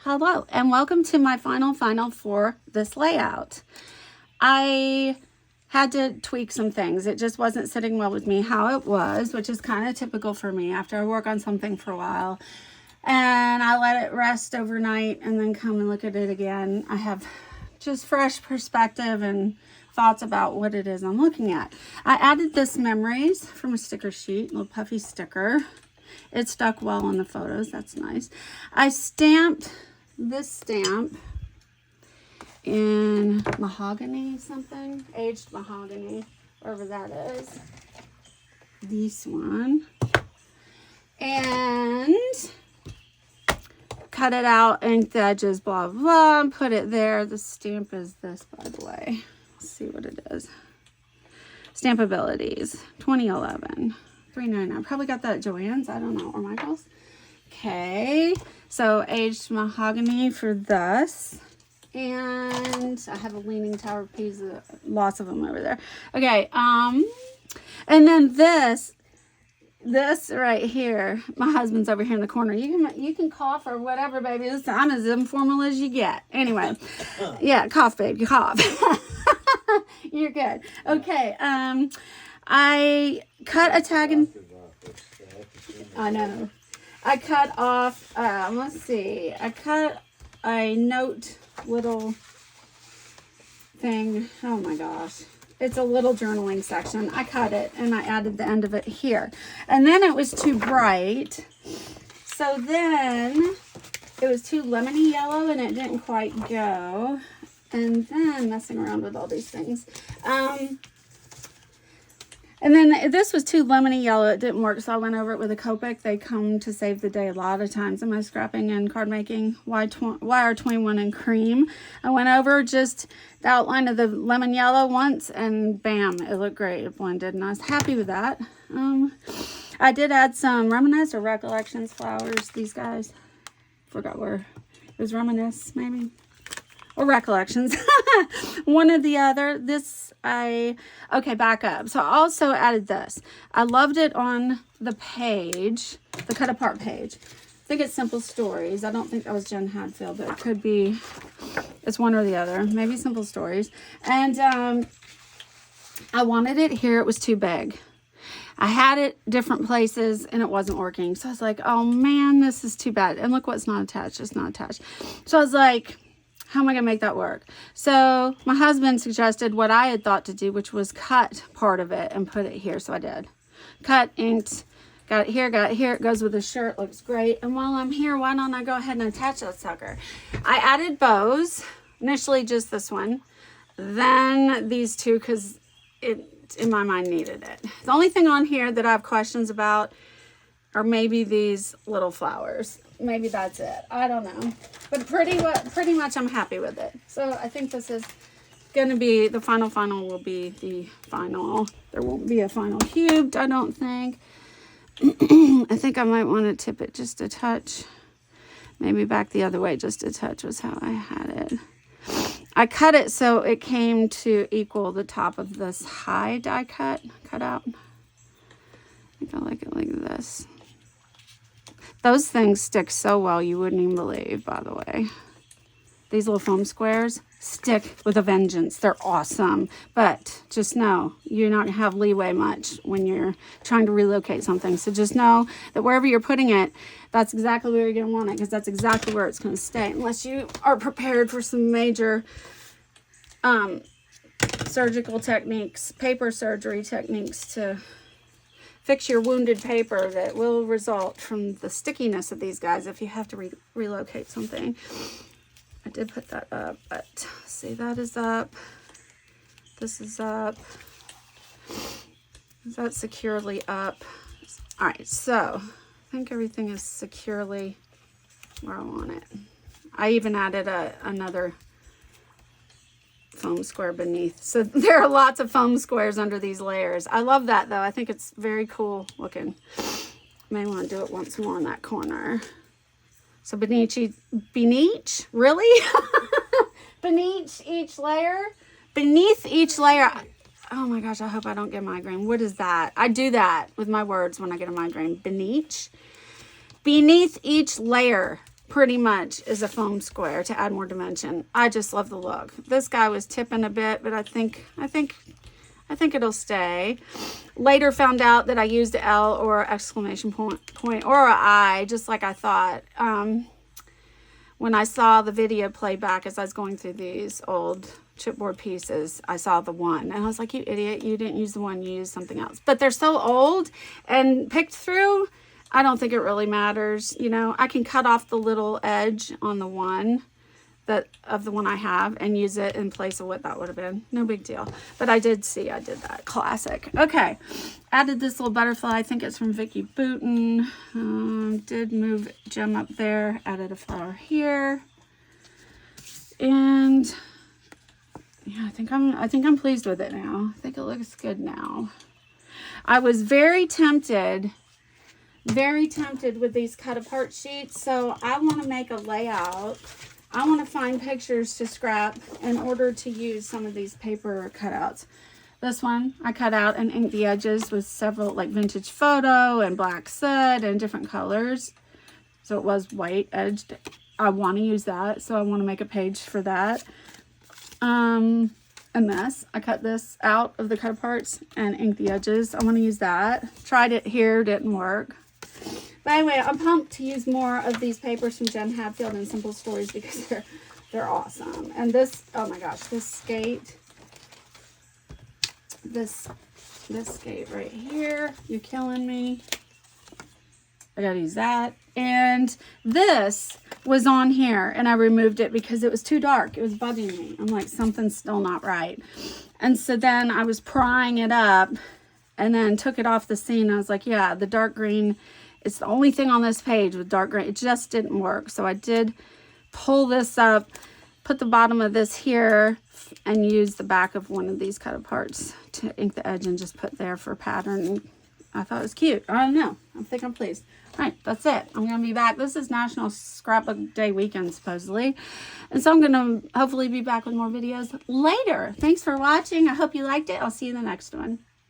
Hello and welcome to my final for this layout. I had to tweak some things. It just wasn't sitting well with me how it was, which is kind of typical for me after I work on something for a while and I let it rest overnight and then come and look at it again. I have just fresh perspective and thoughts about what it is I'm looking at. I added this memories from a sticker sheet, a little puffy sticker. It stuck well on the photos. That's nice. I stamped this stamp in mahogany something, aged mahogany, wherever that is. This one. And cut it out, inked the edges, blah, blah, and put it there. The stamp is this, by the way. Let's see what it is. Stamp Abilities, 2011. $3.99. Probably got that at Joann's, I don't know, or Michael's. Okay, so aged mahogany for this. And I have a leaning tower of Pisa, lots of them over there. Okay, and then this right here, my husband's over here in the corner. You can cough or whatever, baby. I'm as informal as you get. Anyway, yeah, cough, baby, cough. You're good. Okay, I cut a tag and I know. I cut off, let's see, I cut a note little thing. Oh my gosh. It's a little journaling section. I cut it and I added the end of it here. And then it was too bright. So then it was too lemony yellow and it didn't quite go. And then messing around with all these things. And then this was too lemony yellow. It didn't work, so I went over it with a Copic. They come to save the day a lot of times in my scrapping and card making. YR21 in cream. I went over just the outline of the lemon yellow once, and bam, it looked great. It blended, and I was happy with that. I did add some Reminisce or Recollections flowers. These guys, forgot where it was. Reminisce, maybe. Or Recollections, one or the other. Okay, back up. So I also added this. I loved it on the page, the cut apart page. I think it's Simple Stories. I don't think that was Jen Hadfield, but it could be, it's one or the other. Maybe Simple Stories. And I wanted it here. It was too big. I had it different places and it wasn't working. So I was like, oh man, this is too bad. And look what's not attached. It's not attached. So I was like, how am I going to make that work? So my husband suggested what I had thought to do, which was cut part of it and put it here. So I did. Cut, inked, got it here, got it here. It goes with the shirt, looks great. And while I'm here, why don't I go ahead and attach that sucker? I added bows, initially just this one. Then these two, because it, in my mind, needed it. The only thing on here that I have questions about are maybe these little flowers. Maybe that's it. I don't know. But pretty much I'm happy with it. So I think this is going to be, the final will be the final. There won't be a final cubed, I don't think. I think I might want to tip it just a touch. Maybe back the other way just a touch was how I had it. I cut it so it came to equal the top of this high die cut out. I think I like it like this. Those things stick so well you wouldn't even believe, by the way. These little foam squares stick with a vengeance. They're awesome. But just know, you're not going to have leeway much when you're trying to relocate something. So just know that wherever you're putting it, that's exactly where you're going to want it, because that's exactly where it's going to stay. Unless you are prepared for some major surgical techniques, paper surgery techniques to fix your wounded paper that will result from the stickiness of these guys if you have to relocate something. I did put that up, but see, that is up. This is up. Is that securely up? All right, so I think everything is securely where I want it. I even added another foam square beneath. So there are lots of foam squares under these layers. I love that though. I think it's very cool looking. May want to do it once more in that corner. So beneath, really? Beneath each layer? Oh my gosh, I hope I don't get a migraine. What is that? I do that with my words when I get a migraine. Beneath each layer. pretty much is a foam square to add more dimension. I just love the look. This guy was tipping a bit, but I think it'll stay. Later found out that I used a L or exclamation point or a I, just like I thought. When I saw the video playback as I was going through these old chipboard pieces, I saw the one. And I was like, you idiot, you didn't use the one, you used something else. But they're so old and picked through, I don't think it really matters. You know, I can cut off the little edge on the one of the one I have and use it in place of what that would have been. No big deal. But I did that. Classic. Okay. Added this little butterfly. I think it's from Vicky Booten. Did move gem up there. Added a flower here. And yeah, I think I'm pleased with it now. I think it looks good now. I was very tempted with these cut apart sheets. So I want to make a layout. I want to find pictures to scrap in order to use some of these paper cutouts. This one I cut out and inked the edges with several like vintage photo and black soot and different colors. So it was white edged. I want to use that. So I want to make a page for that. And this, I cut this out of the cut parts and inked the edges. I want to use that. Tried it here, didn't work. But anyway, I'm pumped to use more of these papers from Jen Hadfield and Simple Stories because they're awesome. And this, oh my gosh, this skate, this skate right here, you're killing me. I gotta use that. And this was on here and I removed it because it was too dark. It was bugging me. I'm like, something's still not right. And so then I was prying it up and then took it off the scene. I was like, yeah, the dark green, it's the only thing on this page with dark green. It just didn't work. So I did pull this up, put the bottom of this here, and use the back of one of these cut aparts to ink the edge and just put there for pattern. I thought it was cute. I don't know. I think I'm pleased. All right, that's it. I'm going to be back. This is National Scrapbook Day weekend, supposedly. And so I'm going to hopefully be back with more videos later. Thanks for watching. I hope you liked it. I'll see you in the next one.